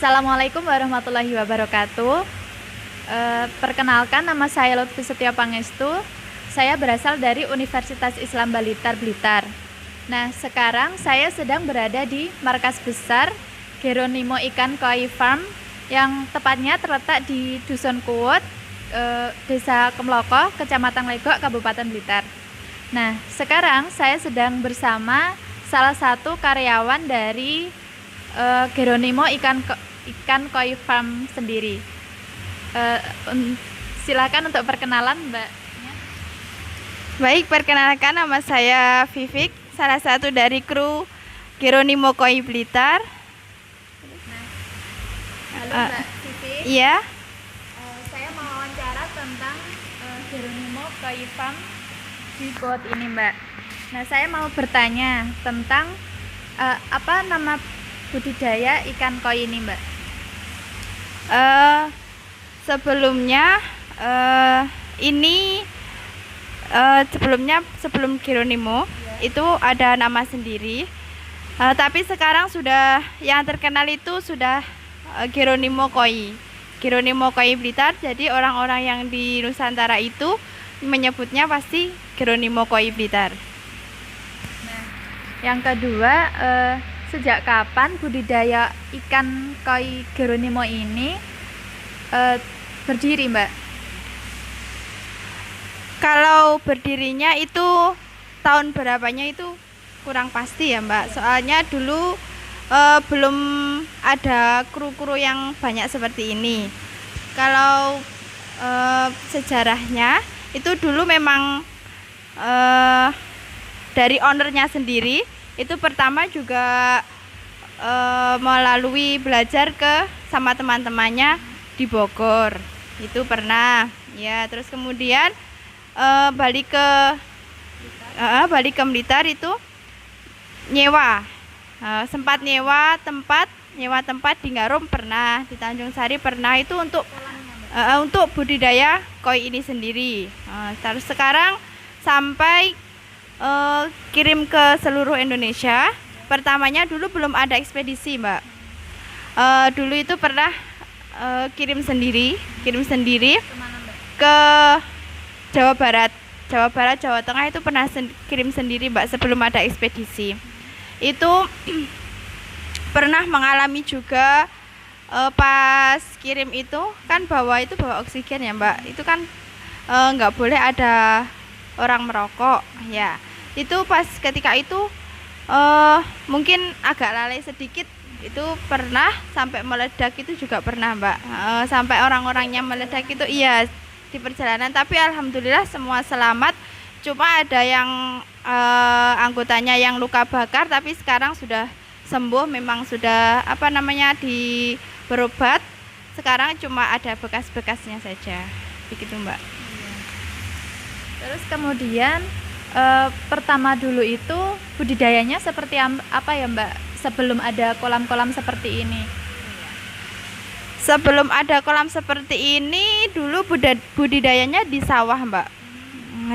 Assalamualaikum warahmatullahi wabarakatuh. Perkenalkan, nama saya Lutfi Setia Pangestu. Saya berasal dari Universitas Islam Blitar, Blitar. Nah, sekarang saya sedang berada di markas besar Geronimo Ikan Koi Farm yang tepatnya terletak di Dusun Kuwut, Desa Kemloko, Kecamatan Legok, Kabupaten Blitar. Nah, sekarang saya sedang bersama salah satu karyawan dari Geronimo Ikan Koi Farm sendiri. Silakan untuk perkenalan, Mbak. Baik, perkenalkan, nama saya Vivik, salah satu dari kru Geronimo Koi Blitar. Halo Mbak Vivik. Iya. Saya mau wawancara tentang Geronimo Koi Farm di Kuwut ini, Mbak. Nah, saya mau bertanya tentang apa nama budidaya ikan koi ini, Mbak? Sebelumnya sebelum Geronimo itu ada nama sendiri, tapi sekarang sudah yang terkenal itu sudah Geronimo Koi Blitar. Jadi orang-orang yang di Nusantara itu menyebutnya pasti Geronimo Koi Blitar. Nah, yang kedua, sejak kapan budidaya ikan koi Geronimo ini berdiri, Mbak? Kalau berdirinya itu tahun berapanya itu kurang pasti ya, Mbak. Soalnya dulu belum ada kru-kru yang banyak seperti ini. Kalau sejarahnya itu dulu memang dari ownernya sendiri itu pertama juga melalui belajar sama teman-temannya di Bogor. Itu pernah ya, terus kemudian balik ke Blitar itu sempat nyewa tempat di Ngarum pernah, di Tanjung Sari pernah, itu untuk budidaya koi ini sendiri. Terus sekarang sampai kirim ke seluruh Indonesia. Pertamanya dulu belum ada ekspedisi, Mbak. Dulu itu pernah kirim sendiri Kemana, Mbak? ke Jawa Barat, Jawa Tengah itu pernah kirim sendiri, Mbak, sebelum ada ekspedisi. Itu pernah mengalami juga pas kirim itu kan bawa oksigen ya, Mbak. Itu kan nggak boleh ada orang merokok ya. Itu pas ketika itu mungkin agak lalai sedikit, itu pernah sampai meledak, itu juga pernah, Mbak. Sampai orang-orangnya meledak itu iya di perjalanan, tapi alhamdulillah semua selamat. Cuma ada yang anggotanya yang luka bakar, tapi sekarang sudah sembuh, memang sudah berobat. Sekarang cuma ada bekas-bekasnya saja. Begitu, Mbak. Terus kemudian pertama dulu itu budidayanya seperti apa ya, Mbak? Sebelum ada kolam-kolam seperti ini. Sebelum ada kolam seperti ini, dulu budidayanya di sawah, Mbak.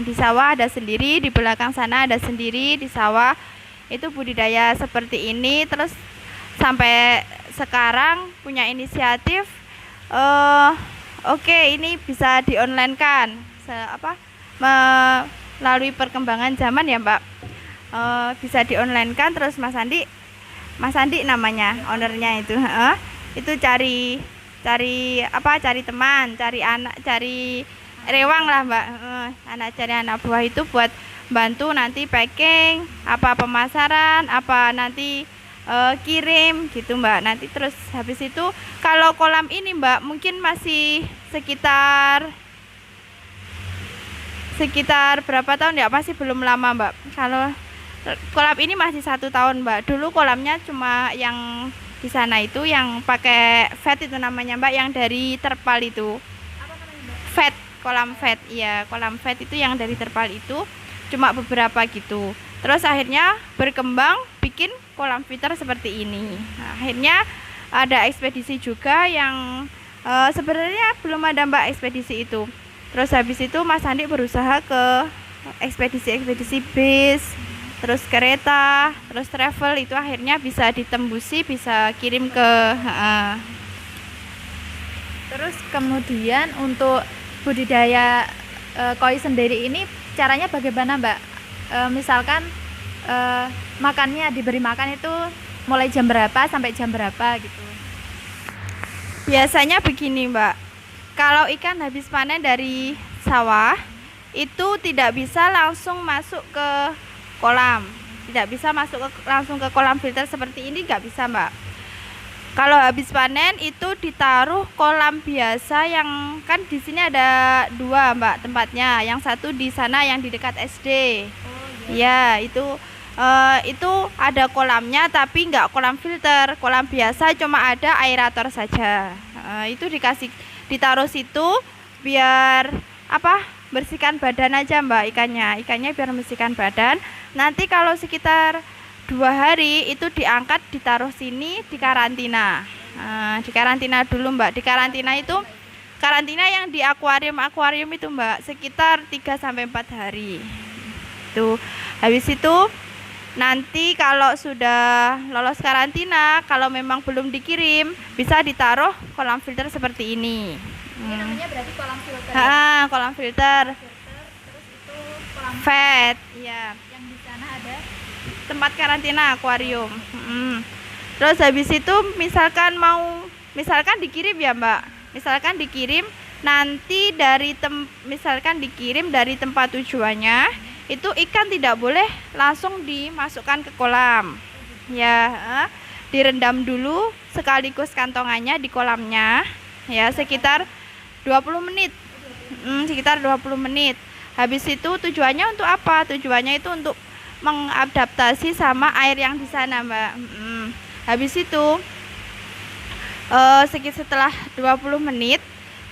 Di sawah ada sendiri, di belakang sana ada sendiri, di sawah itu budidaya seperti ini. Terus sampai sekarang punya inisiatif, ini bisa di online kan, melalui perkembangan zaman ya, Mbak. Bisa di online kan. Terus Mas Andi namanya ownernya itu cari teman, cari anak, cari rewang lah, Mbak. Cari anak buah itu buat bantu nanti packing, pemasaran, nanti kirim gitu, Mbak. Nanti terus habis itu kalau kolam ini, Mbak, mungkin masih sekitar berapa tahun ya, masih belum lama, Mbak. Kalau kolam ini masih 1 tahun, Mbak. Dulu kolamnya cuma yang di sana itu yang pakai vet itu namanya, Mbak, yang dari terpal itu. Apa namanya, Mbak? Vet, kolam vet. Iya, kolam vet itu yang dari terpal itu cuma beberapa gitu. Terus akhirnya berkembang bikin kolam filter seperti ini. Nah, akhirnya ada ekspedisi juga yang sebenarnya belum ada, Mbak, ekspedisi itu. Terus habis itu Mas Andi berusaha ke ekspedisi bis, terus kereta, terus travel, itu akhirnya bisa ditembusi, bisa kirim ke Terus kemudian untuk budidaya koi sendiri ini caranya bagaimana, Mbak? Misalkan makannya diberi makan itu mulai jam berapa sampai jam berapa gitu. Biasanya begini, Mbak. Kalau ikan habis panen dari sawah, itu tidak bisa langsung masuk ke kolam. Tidak bisa langsung ke kolam filter seperti ini, nggak bisa, Mbak. Kalau habis panen itu ditaruh kolam biasa yang kan di sini ada 2, Mbak, tempatnya. Yang satu di sana yang di dekat SD. Ya, itu ada kolamnya tapi nggak kolam filter, kolam biasa cuma ada aerator saja. Itu ditaruh situ biar bersihkan badan aja, Mbak, ikannya biar bersihkan badan. Nanti kalau sekitar 2 hari itu diangkat, ditaruh sini, di karantina. Di karantina dulu, Mbak. Di karantina yang di akuarium itu, Mbak, sekitar 3-4 hari. Itu habis itu nanti kalau sudah lolos karantina, kalau memang belum dikirim, bisa ditaruh kolam filter seperti ini. Ini namanya berarti kolam filter. Kolam filter. Terus itu kolam Vet, iya. yang di sana ada Tempat karantina akuarium. Terus habis itu misalkan dikirim ya, Mbak. Misalkan dikirim nanti misalkan dikirim dari tempat tujuannya, itu ikan tidak boleh langsung dimasukkan ke kolam. Ya, direndam dulu sekaligus kantongannya di kolamnya. Ya, sekitar 20 menit. Sekitar 20 menit. Habis itu tujuannya untuk apa? Tujuannya itu untuk mengadaptasi sama air yang di sana, Mbak. Habis itu setelah 20 menit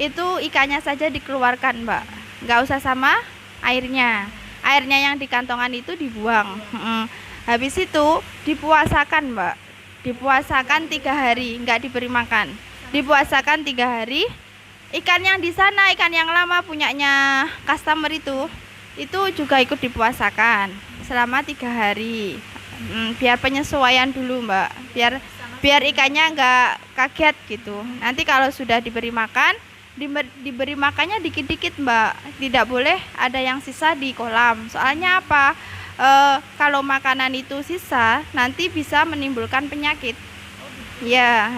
itu ikannya saja dikeluarkan, Mbak. Nggak usah sama airnya. Airnya yang di kantongan itu dibuang. Habis itu dipuasakan, Mbak. Dipuasakan 3 hari, nggak diberi makan. Dipuasakan 3 hari. Ikan yang di sana, ikan yang lama punyanya customer itu juga ikut dipuasakan selama 3 hari. Biar penyesuaian dulu, Mbak. Biar ikannya nggak kaget gitu. Nanti kalau sudah diberi makan, diberi makannya dikit-dikit, Mbak. Tidak boleh ada yang sisa di kolam. Soalnya apa? Kalau makanan itu sisa, nanti bisa menimbulkan penyakit. Ya,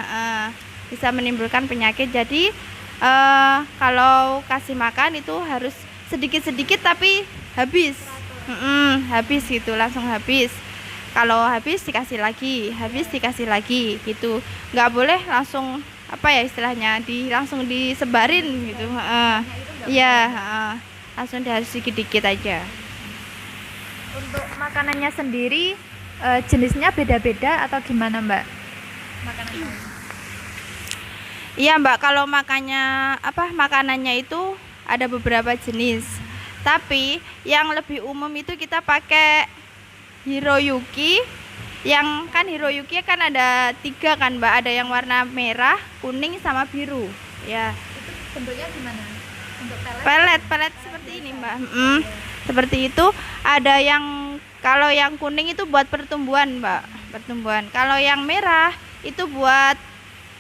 bisa menimbulkan penyakit. Jadi kalau kasih makan itu harus sedikit-sedikit tapi habis. Habis gitu, langsung habis. Kalau habis dikasih lagi gitu. Nggak boleh langsung istilahnya langsung disebarin gitu. Langsung harus dikit-dikit aja. Untuk makanannya sendiri jenisnya beda-beda atau gimana, Mbak? Makanannya. Iya, Mbak, kalau makanannya itu ada beberapa jenis. Tapi yang lebih umum itu kita pakai Hiroyuki. Yang kan Hiroyuki kan ada 3 kan, Mbak. Ada yang warna merah, kuning, sama biru. Ya. Itu bentuknya gimana? Untuk pelet seperti ini, Mbak. Seperti itu. Ada kalau yang kuning itu buat pertumbuhan, Mbak. Kalau yang merah itu buat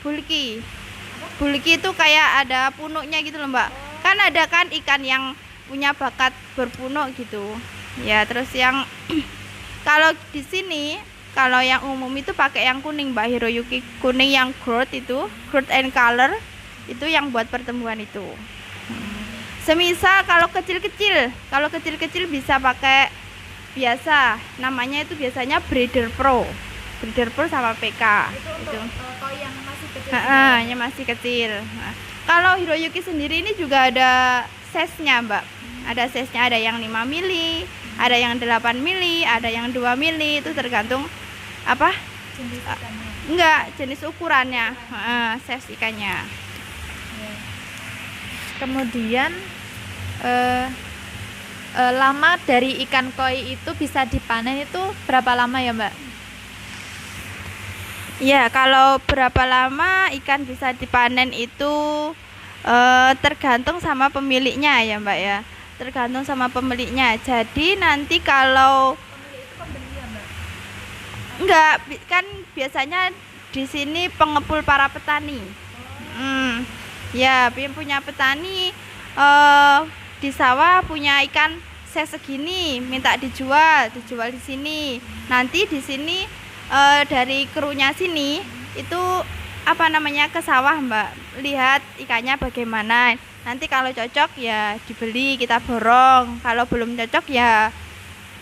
bulky. Bulky itu kayak ada punuknya gitu loh, Mbak. Kan ada kan ikan yang punya bakat berpunuk gitu. Ya, terus yang kalau di sini, kalau yang umum itu pakai yang kuning, Mbak, Hiroyuki kuning yang growth and color itu yang buat pertumbuhan itu. Semisal kalau kecil-kecil bisa pakai biasa, namanya itu biasanya Breeder Pro sama PK. Itu untuk koi yang masih kecil. Yang masih kecil. Kalau Hiroyuki sendiri ini juga ada size-nya, Mbak. Ada size-nya, ada yang 5 mili, ada yang 8 mili, ada yang 2 mili, itu tergantung jenis ikannya. Enggak, jenis ukurannya, size ikannya. Kemudian lama dari ikan koi itu bisa dipanen itu berapa lama ya, Mbak? Ya, kalau berapa lama ikan bisa dipanen itu tergantung sama pemiliknya ya, Mbak ya. Tergantung sama pemiliknya. Jadi nanti kalau Pemilik itu pembeli ya, Mbak? enggak, kan biasanya di sini pengepul para petani. Ya, yang punya petani di sawah punya ikan segini, minta dijual di sini. Nanti di sini dari krunya sini itu apa namanya ke sawah, Mbak. Lihat ikannya bagaimana. Nanti kalau cocok ya dibeli, kita borong. Kalau belum cocok ya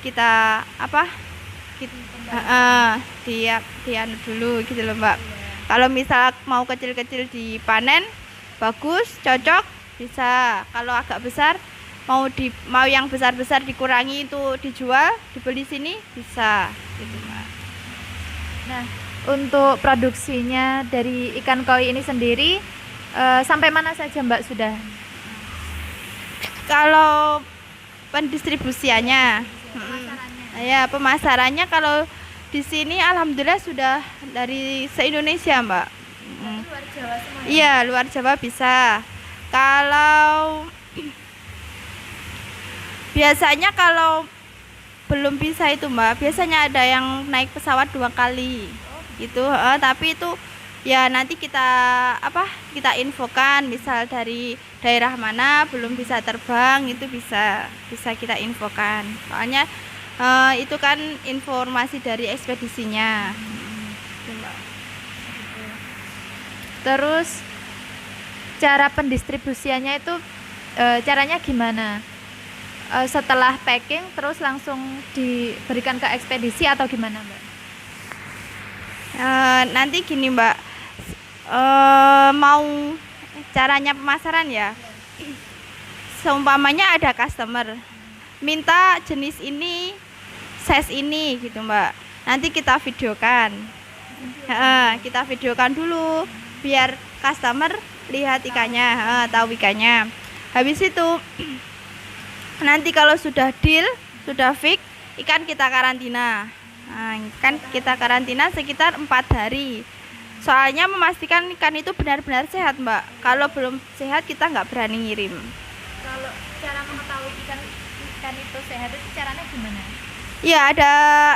kita apa? Dianu dulu gitu loh, Mbak. Kalau misal mau kecil-kecil dipanen, bagus, cocok, bisa. Kalau agak besar, mau yang besar-besar dikurangi itu dijual, dibeli sini bisa, gitu, Mbak. Nah, untuk produksinya dari ikan koi ini sendiri sampai mana saja, Mbak, sudah? Kalau pendistribusiannya, ya pemasarannya kalau di sini alhamdulillah sudah dari se-Indonesia, Mbak. Luar Jawa semua. Iya, luar Jawa bisa. Kalau biasanya kalau belum bisa itu, Mbak, biasanya ada yang naik pesawat 2 kali. Gitu, tapi itu ya nanti kita infokan, misal dari daerah mana belum bisa terbang, itu bisa kita infokan. Soalnya itu kan informasi dari ekspedisinya. Terus cara pendistribusiannya itu caranya gimana? Setelah packing terus langsung diberikan ke ekspedisi atau gimana, Mbak? Nanti gini, Mbak, mau caranya pemasaran ya. Seumpamanya ada customer minta jenis ini, size ini gitu, Mbak. Nanti kita videokan. Kita videokan dulu biar customer lihat ikannya, tahu ikannya. Habis itu nanti kalau sudah deal, sudah fix, ikan kita karantina. Kan kita karantina sekitar 4 hari. Soalnya memastikan ikan itu benar-benar sehat, Mbak. Kalau belum sehat kita nggak berani ngirim. Kalau cara mengetahui ikan itu sehat itu caranya gimana? Ya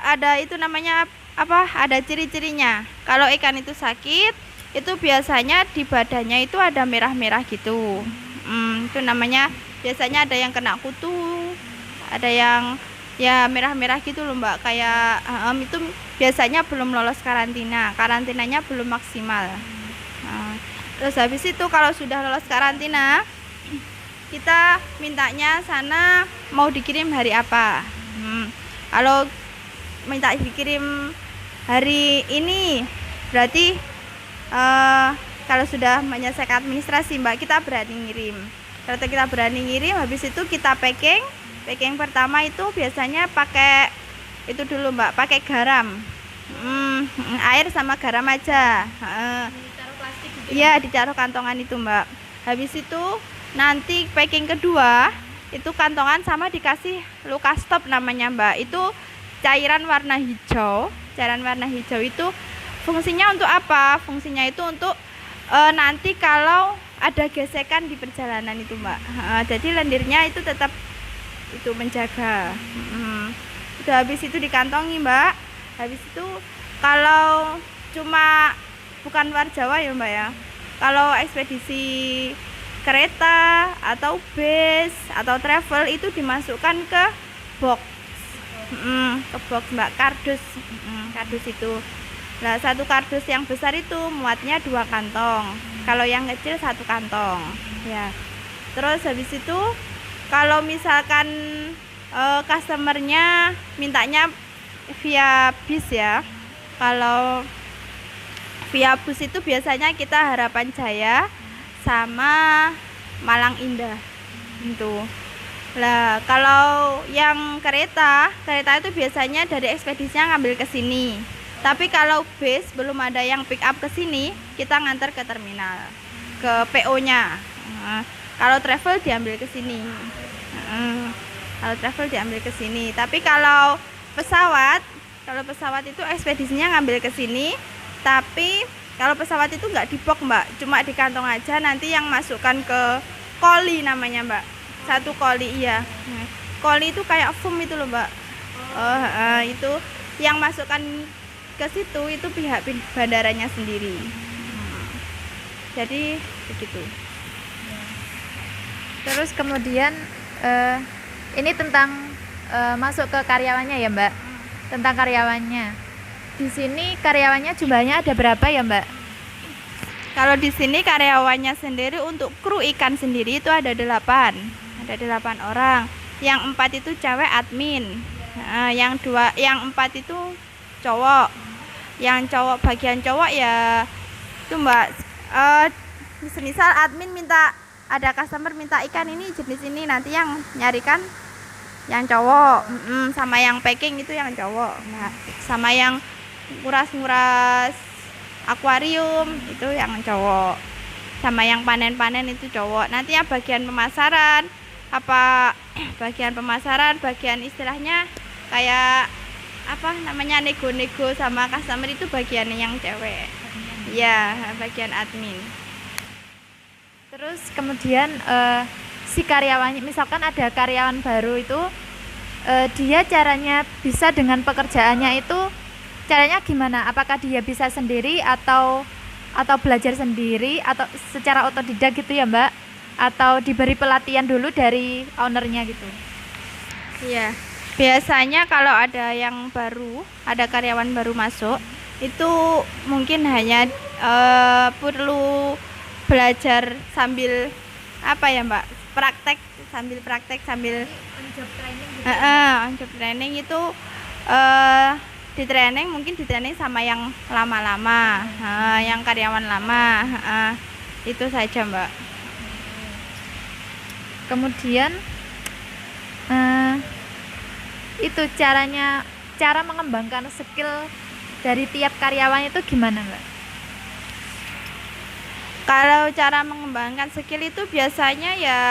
ada itu namanya apa? Ada ciri-cirinya. Kalau ikan itu sakit, itu biasanya di badannya itu ada merah-merah gitu. Itu namanya biasanya ada yang kena kutu, ada yang ya merah-merah gitu loh, Mbak. Kayak itu biasanya belum lolos karantinanya belum maksimal. Terus habis itu kalau sudah lolos karantina, kita mintanya sana mau dikirim hari apa. Kalau minta dikirim hari ini, berarti kalau sudah menyelesaikan administrasi, Mbak, kita berani ngirim. Kalau kita berani ngirim, habis itu kita packing. Packing pertama itu biasanya pakai itu dulu, Mbak, pakai garam. Air sama garam aja. Ditaruh plastik gitu. Iya, ditaruh kantongan itu, Mbak. Habis itu nanti packing kedua itu kantongan sama dikasih Lukastop namanya, Mbak. Itu cairan warna hijau. Cairan warna hijau itu fungsinya untuk apa? Fungsinya itu untuk nanti kalau ada gesekan di perjalanan itu, Mbak. Jadi lendirnya itu tetap itu menjaga. Udah habis itu dikantongi, Mbak. Habis itu kalau cuma bukan luar Jawa ya, Mbak ya. Kalau ekspedisi kereta atau bus atau travel itu dimasukkan ke box. Ke box, Mbak, kardus. Kardus itu. Nah, satu kardus yang besar itu muatnya 2 kantong. Kalau yang kecil 1 kantong. Ya. Terus habis itu kalau misalkan customernya mintanya via bis ya. Kalau via bus itu biasanya kita Harapan Jaya sama Malang Indah. Itu. Lah, kalau yang kereta itu biasanya dari ekspedisinya ngambil ke sini. Tapi kalau bus belum ada yang pick up ke sini, kita ngantar ke terminal, ke PO-nya. Kalau travel diambil ke sini. Tapi kalau pesawat itu ekspedisinya ngambil ke sini. Tapi kalau pesawat itu nggak di box, Mbak, cuma di kantong aja. Nanti yang masukkan ke koli namanya, Mbak. 1 koli, iya. Koli itu kayak foam itu loh, Mbak. Itu yang masukkan ke situ itu pihak bandaranya sendiri. Jadi begitu. Terus kemudian eh, ini tentang masuk ke karyawannya ya Mbak. Tentang karyawannya. Di sini karyawannya jumlahnya ada berapa ya Mbak? Kalau di sini karyawannya sendiri untuk kru ikan sendiri itu ada 8. Ada 8 orang. Yang 4 itu cewek admin. Nah, yang 4 itu cowok. Yang cowok bagian cowok ya itu Mbak, misal admin minta, ada customer minta ikan ini jenis ini, nanti yang nyarikan yang cowok. Sama yang packing itu yang cowok. Nah, sama yang nguras-nguras akuarium itu yang cowok, sama yang panen-panen itu cowok. Nanti yang bagian pemasaran, bagian istilahnya kayak apa namanya, nego-nego sama customer itu bagian yang cewek. Ya, bagian admin. Terus kemudian si karyawannya, misalkan ada karyawan baru itu, dia caranya bisa dengan pekerjaannya itu caranya gimana? Apakah dia bisa sendiri atau belajar sendiri atau secara otodidak gitu ya Mbak? Atau diberi pelatihan dulu dari ownernya gitu? Iya. Biasanya kalau ada yang baru, ada karyawan baru masuk, itu mungkin hanya perlu belajar sambil apa ya Mbak? Praktek sambil on job training gitu. On job training itu di training sama yang lama-lama, yang karyawan lama, itu saja Mbak. Kemudian itu cara mengembangkan skill dari tiap karyawan itu gimana Mbak? Kalau cara mengembangkan skill itu biasanya ya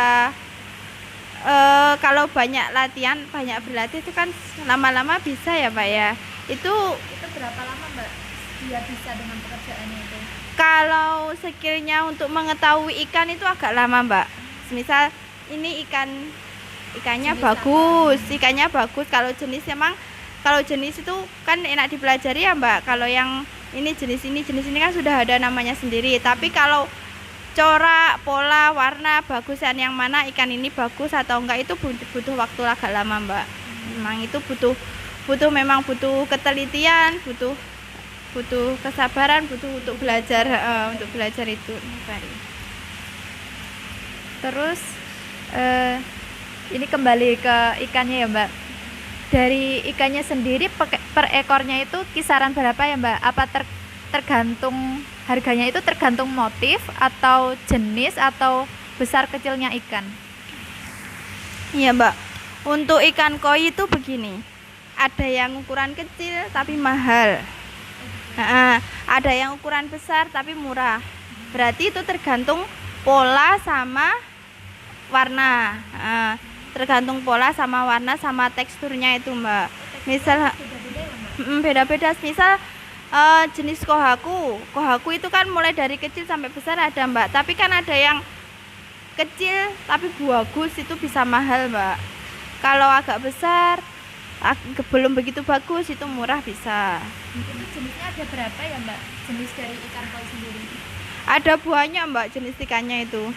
kalau banyak latihan, banyak berlatih itu kan lama-lama bisa ya Mbak ya. Itu berapa lama Mbak dia bisa dengan pekerjaannya itu? Kalau skillnya untuk mengetahui ikan itu agak lama Mbak. Misal ini ikannya bagus, kalau jenis itu kan enak dipelajari ya Mbak. Kalau yang ini jenis ini kan sudah ada namanya sendiri. Tapi kalau corak, pola, warna, bagusan yang mana ikan ini bagus atau enggak itu butuh waktu agak lama Mbak. Memang itu butuh ketelitian, butuh kesabaran, butuh untuk belajar itu. Terus ini kembali ke ikannya ya Mbak. Dari ikannya sendiri per ekornya itu kisaran berapa ya Mbak? Apa tergantung harganya itu tergantung motif atau jenis atau besar kecilnya ikan? Iya Mbak. Untuk ikan koi itu begini. Ada yang ukuran kecil tapi mahal. Ada yang ukuran besar tapi murah. Berarti itu tergantung pola sama warna. Tergantung pola sama warna sama teksturnya itu Mbak. Misal beda-beda. Misal jenis kohaku itu kan mulai dari kecil sampai besar ada Mbak. Tapi kan ada yang kecil tapi bagus, itu bisa mahal Mbak. Kalau agak besar belum begitu bagus, itu murah bisa. Itu jenisnya ada berapa ya Mbak? Jenis dari ikan koi sendiri? Ada buahnya Mbak jenis ikannya itu.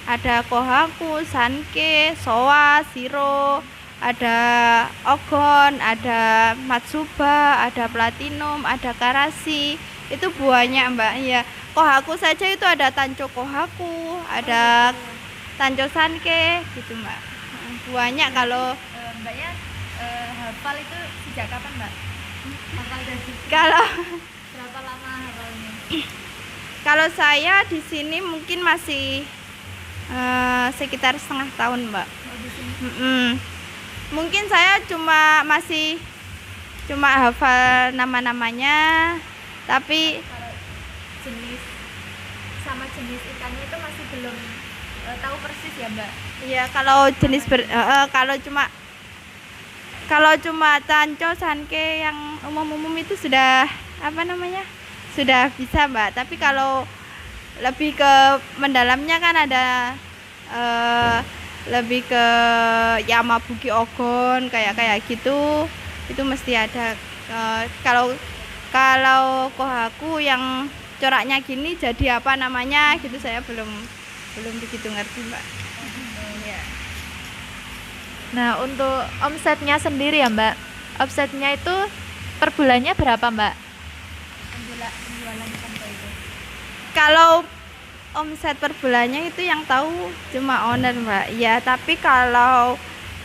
Ada kohaku, sanke, soa, siro, ada ogon, ada matsuba, ada platinum, ada karasi. Itu buahnya Mbak. Iya. Kohaku saja itu ada tanco kohaku, ada tanco sanke gitu Mbak. Buahnya kalau Mbaknya hafal itu sejak kapan Mbak? Hafal dari kalau berapa lama hafalnya? Kalau saya di sini mungkin masih sekitar setengah tahun Mbak. Mungkin saya masih cuma hafal nama-namanya, tapi kalau jenis sama jenis ikannya itu masih belum tahu persis ya Mbak? Iya, kalau jenis kalau cuma tanco sanke yang umum itu sudah sudah bisa Mbak. Tapi kalau lebih ke mendalamnya kan ada lebih ke yamabuki ogon kayak gitu, itu mesti ada. Kalau kohaku yang coraknya gini jadi apa namanya gitu saya belum begitu ngerti Mbak. Nah, untuk omsetnya sendiri ya Mbak, omsetnya itu per bulannya berapa Mbak? Penjualan sampai itu. Kalau omset per bulannya itu yang tahu cuma owner Mbak. Ya, tapi kalau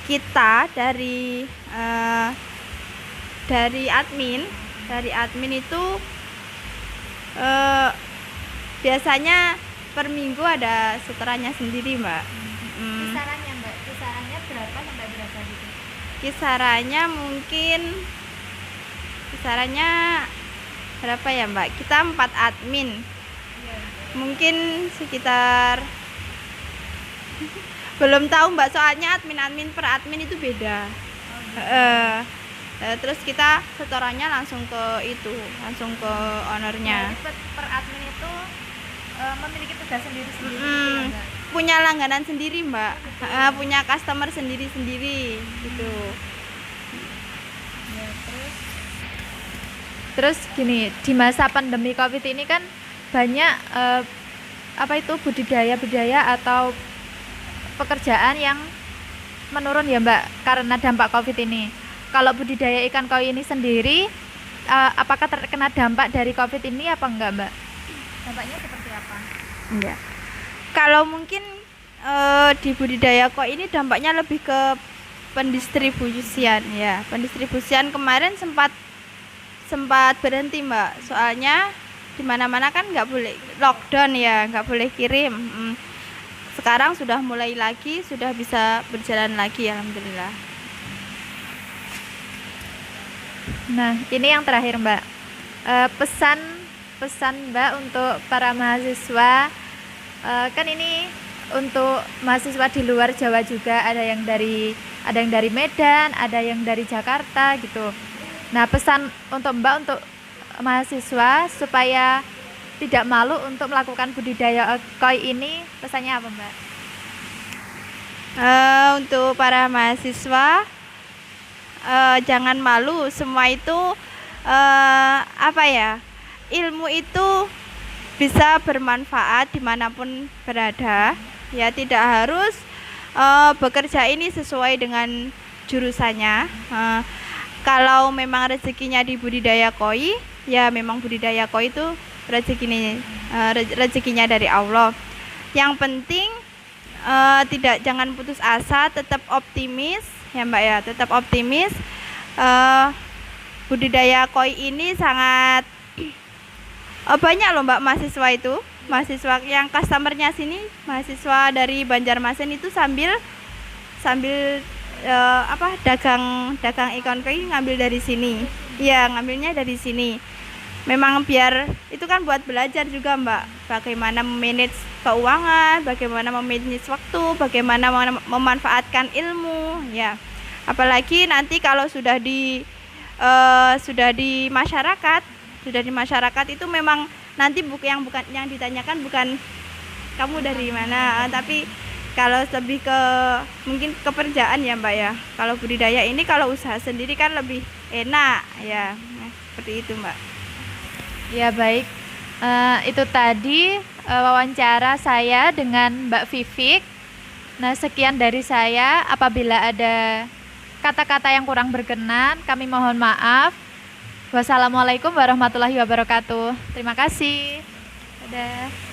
kita dari admin itu biasanya per minggu ada setorannya sendiri Mbak. Kisarannya Mbak, kisarannya berapa sampai berapa gitu? Kisarannya berapa ya Mbak? Kita 4 admin. Mungkin sekitar belum tahu Mbak, soalnya admin per admin itu beda. Terus kita setorannya langsung ke ownernya. Per admin itu memiliki tugas sendiri-sendiri gitu ya, Mbak? Punya langganan sendiri Mbak, punya customer sendiri-sendiri gitu. Ya, terus gini, di masa pandemi COVID ini kan banyak budidaya atau pekerjaan yang menurun ya Mbak karena dampak COVID ini. Kalau budidaya ikan koi ini sendiri, apakah terkena dampak dari COVID ini apa enggak Mbak? Dampaknya seperti apa? Enggak. Kalau mungkin di budidaya koi ini dampaknya lebih ke pendistribusian ya. Pendistribusian kemarin sempat berhenti Mbak, soalnya di mana-mana kan nggak boleh lockdown ya, nggak boleh kirim. Sekarang sudah mulai lagi, sudah bisa berjalan lagi alhamdulillah. Nah, ini yang terakhir Mbak, pesan Mbak untuk para mahasiswa, kan ini untuk mahasiswa di luar Jawa juga, ada yang dari Medan, ada yang dari Jakarta gitu. Nah, pesan untuk Mbak untuk mahasiswa supaya tidak malu untuk melakukan budidaya koi ini, pesannya apa Mbak? Untuk para mahasiswa, jangan malu, semua itu ilmu itu bisa bermanfaat dimanapun berada ya, tidak harus bekerja ini sesuai dengan jurusannya. Kalau memang rezekinya di budidaya koi, ya memang budidaya koi itu rezekinya dari Allah. Yang penting jangan putus asa, tetap optimis ya Mbak ya, tetap optimis. Budidaya koi ini sangat banyak loh Mbak mahasiswa yang customernya sini, mahasiswa dari Banjarmasin itu sambil dagang ikan koi ngambil dari sini. Ya, ngambilnya dari sini. Memang biar itu kan buat belajar juga Mbak, bagaimana memanage keuangan, bagaimana memanage waktu, bagaimana memanfaatkan ilmu ya. Apalagi nanti kalau sudah di masyarakat itu memang nanti yang ditanyakan bukan kamu dari mana, tapi kalau lebih ke mungkin kekerjaan ya Mbak ya. Kalau budidaya ini kalau usaha sendiri kan lebih enak ya. Seperti itu Mbak. Ya baik, itu tadi wawancara saya dengan Mbak Vivik. Nah, sekian dari saya. Apabila ada kata-kata yang kurang berkenan, kami mohon maaf. Wassalamualaikum warahmatullahi wabarakatuh. Terima kasih. Dadah.